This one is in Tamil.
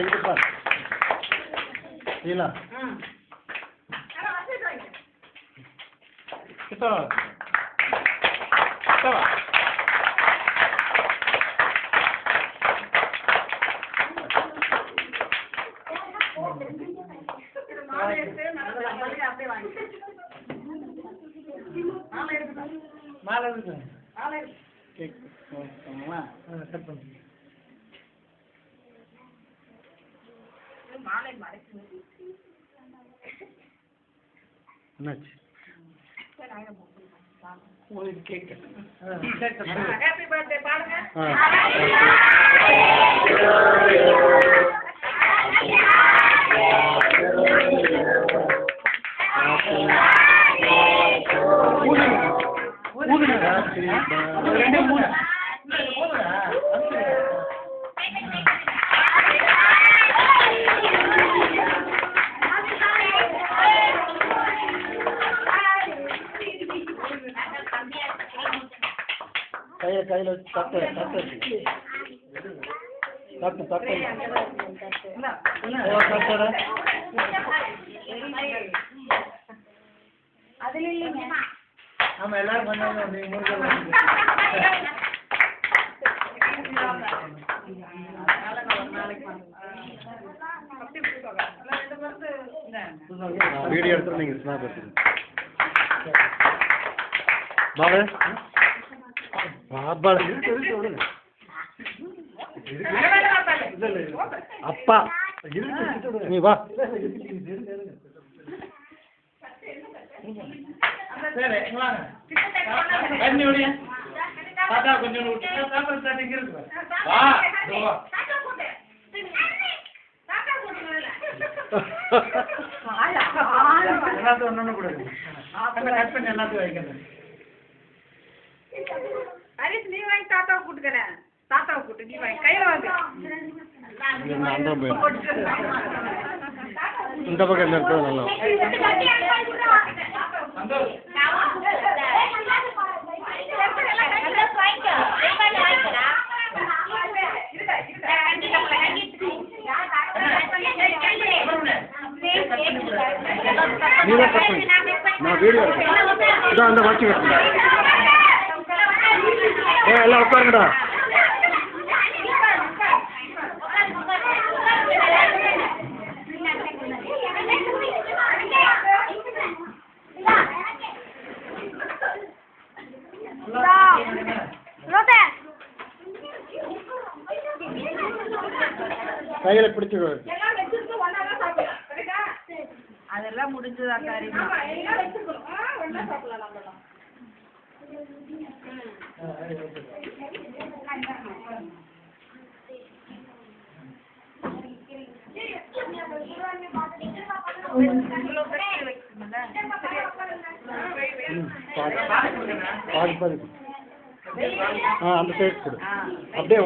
இது பார் இல்ல கிட்ட வா கிட்ட வா மாலை இருக்கு கேக் ஓகேங்களா கட் பண்ணு மாலை மறைச்சு என்னாச்சு உங்களுக்கு கேக் ஹேப்பி பர்த்டே பாருங்க கையில தட்டு அதுல இல்லைங்க ஆமா எல்லாரும் பண்ணாங்க நீங்க வீடியோ எடுத்து நீங்க ஸ்னாப் எடுத்துங்க பாபா அப்பா நீ வா கொஞ்சம் எல்லாத்தையும் கூடாது கட் பண்ணி எல்லாத்தையும் வைக்கணும் ஹரிஷ் நீ வாங்கி தாத்தாவை கூட்டுக்கிறேன் தாத்தாவை கூட்டு நீ வாங்கி கையில வாங்க இந்த பக்கம் என்ன இருக்குது நல்லா நான் வீடியோ இதான் அந்த வச்சு கட்டுறேன் எல்லாம் உட்காருங்கடா கையில பிடிச்சு அதெல்லாம் முடிஞ்சதா காரியமா அந்த சைடு கொடு அப்படியே